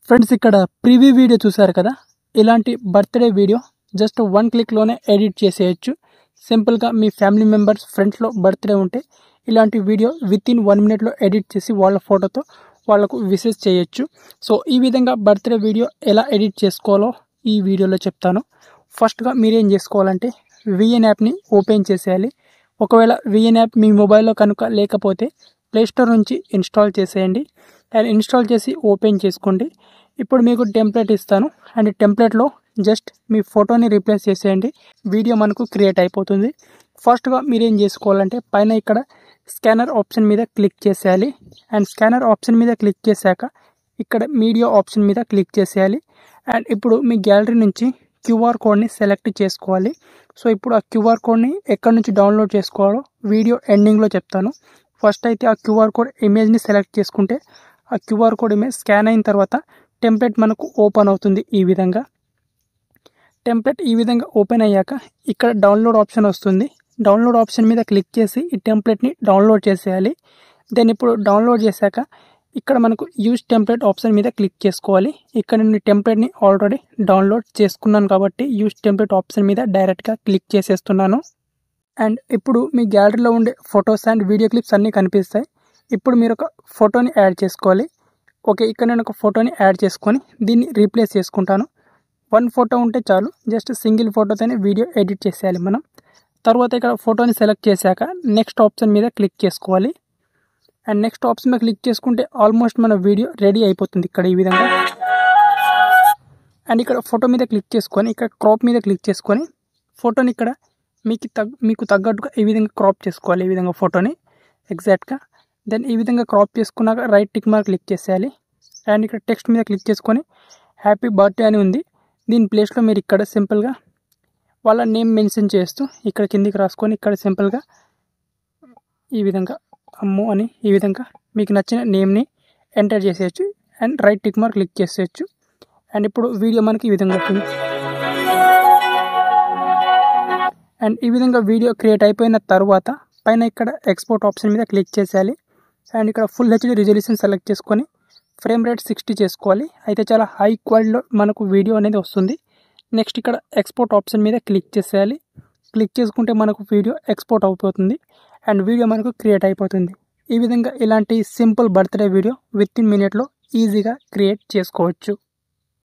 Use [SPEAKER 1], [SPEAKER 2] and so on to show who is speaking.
[SPEAKER 1] Friends ఇక్కడ preview video చూసారు కదా. ఇలాంటి బర్త్డే వీడియో జస్ట్ 1 క్లిక్లోనే ఎడిట్ చేసేయచ్చు. సింపుల్గా మీ ఫ్యామిలీ మెంబర్స్ ఫ్రెండ్స్లో బర్త్డే ఉంటే ఇలాంటి వీడియో వితిన్ 1 మినిట్లో ఎడిట్ చేసి వాళ్ళ ఫోటోతో వాళ్ళకు విషెస్ చేయొచ్చు. సో ఈ విధంగా బర్త్డే వీడియో ఎలా ఎడిట్ చేసుకోవాలో ఈ వీడియోలో చెప్తాను. ఫస్ట్గా మీరేం చేసుకోవాలంటే విఎన్ యాప్ని ఓపెన్ చేసేయాలి. ఒకవేళ విఎన్ యాప్ మీ మొబైల్లో కనుక లేకపోతే ప్లేస్టోర్ నుంచి ఇన్స్టాల్ చేసేయండి. అండ్ ఇన్స్టాల్ చేసి ఓపెన్ చేసుకోండి. ఇప్పుడు మీకు టెంప్లెట్ ఇస్తాను అండ్ టెంప్లెట్లో జస్ట్ మీ ఫోటోని రీప్లేస్ చేసేయండి. వీడియో మనకు క్రియేట్ అయిపోతుంది. ఫస్ట్గా మీరేం చేసుకోవాలంటే పైన ఇక్కడ స్కానర్ ఆప్షన్ మీద క్లిక్ చేసేయాలి. అండ్ స్కానర్ ఆప్షన్ మీద క్లిక్ చేశాక ఇక్కడ మీడియా ఆప్షన్ మీద క్లిక్ చేసేయాలి. అండ్ ఇప్పుడు మీ గ్యాలరీ నుంచి క్యూఆర్ కోడ్ని సెలెక్ట్ చేసుకోవాలి. సో ఇప్పుడు ఆ క్యూఆర్ కోడ్ని ఎక్కడి నుంచి డౌన్లోడ్ చేసుకోవాలో వీడియో ఎండింగ్లో చెప్తాను. ఫస్ట్ అయితే ఆ క్యూఆర్ కోడ్ ఇమేజ్ని సెలెక్ట్ చేసుకుంటే ఆ క్యూఆర్ కోడ్ ఇమేజ్ స్కాన్ అయిన తర్వాత టెంప్లెట్ మనకు ఓపెన్ అవుతుంది. ఈ విధంగా టెంప్లెట్ ఈ విధంగా ఓపెన్ అయ్యాక ఇక్కడ డౌన్లోడ్ ఆప్షన్ వస్తుంది. డౌన్లోడ్ ఆప్షన్ మీద క్లిక్ చేసి ఈ టెంప్లెట్ని డౌన్లోడ్ చేసేయాలి. దెన్ ఇప్పుడు డౌన్లోడ్ చేశాక ఇక్కడ మనకు యూజ్ టెంప్లెట్ ఆప్షన్ మీద క్లిక్ చేసుకోవాలి. ఇక్కడ నేను టెంప్లెట్ని ఆల్రెడీ డౌన్లోడ్ చేసుకున్నాను కాబట్టి యూజ్ టెంప్లెట్ ఆప్షన్ మీద డైరెక్ట్గా క్లిక్ చేసేస్తున్నాను. అండ్ ఇప్పుడు మీ గ్యాలరీలో ఉండే ఫొటోస్ అండ్ వీడియో క్లిప్స్ అన్నీ కనిపిస్తాయి. ఇప్పుడు మీరు ఒక ఫోటోని యాడ్ చేసుకోవాలి. ఓకే, ఇక్కడ నేను ఒక ఫోటోని యాడ్ చేసుకొని దీన్ని రీప్లేస్ చేసుకుంటాను. 1 ఫోటో ఉంటే చాలు, జస్ట్ సింగిల్ ఫోటోతోనే వీడియో ఎడిట్ చేసేయాలి మనం. తర్వాత ఇక్కడ ఫోటోని సెలెక్ట్ చేశాక నెక్స్ట్ ఆప్షన్ మీద క్లిక్ చేసుకోవాలి. అండ్ నెక్స్ట్ ఆప్షన్ మీద క్లిక్ చేసుకుంటే ఆల్మోస్ట్ మన వీడియో రెడీ అయిపోతుంది ఇక్కడ ఈ విధంగా. అండ్ ఇక్కడ ఫోటో మీద క్లిక్ చేసుకొని ఇక్కడ క్రాప్ మీద క్లిక్ చేసుకొని ఫోటోని ఇక్కడ మీకు తగ్గట్టుగా ఈ విధంగా క్రాప్ చేసుకోవాలి. ఈ విధంగా ఫోటోని ఎగ్జాక్ట్గా. దెన్ ఈ విధంగా క్రాప్ చేసుకున్నాక రైట్ టిక్ మార్క్ క్లిక్ చేసేయాలి. అండ్ ఇక్కడ టెక్స్ట్ మీద క్లిక్ చేసుకొని హ్యాపీ బర్త్డే అని ఉంది. దీని ప్లేస్లో మీరు ఇక్కడ సింపుల్గా వాళ్ళ నేమ్ మెన్షన్ చేస్తూ ఇక్కడ కిందికి రాసుకొని ఇక్కడ సింపుల్గా ఈ విధంగా అమ్ము అని ఈ విధంగా మీకు నచ్చిన నేమ్ని ఎంటర్ చేసేయచ్చు. And right tick mark click చేసేయచ్చు. అండ్ ఇప్పుడు వీడియో మనకి ఈ విధంగా వస్తుంది. అండ్ ఈ విధంగా వీడియో క్రియేట్ అయిపోయిన తర్వాత పైన ఇక్కడ ఎక్స్పోర్ట్ ఆప్షన్ మీద క్లిక్ చేసేయాలి. అండ్ ఇక్కడ ఫుల్ హెచ్డి రిజల్యూషన్ సెలెక్ట్ చేసుకొని ఫ్రేమ్ రేట్ 60 చేసుకోవాలి. అయితే చాలా హై క్వాలిటీలో మనకు వీడియో అనేది వస్తుంది. నెక్స్ట్ ఇక్కడ ఎక్స్పోర్ట్ ఆప్షన్ మీద క్లిక్ చేసేయాలి. క్లిక్ చేసుకుంటే మనకు వీడియో ఎక్స్పోర్ట్ అయిపోతుంది అండ్ వీడియో మనకు క్రియేట్ అయిపోతుంది. ఈ విధంగా ఇలాంటి సింపుల్ బర్త్డే వీడియో వితిన్ మినిట్లో ఈజీగా క్రియేట్ చేసుకోవచ్చు.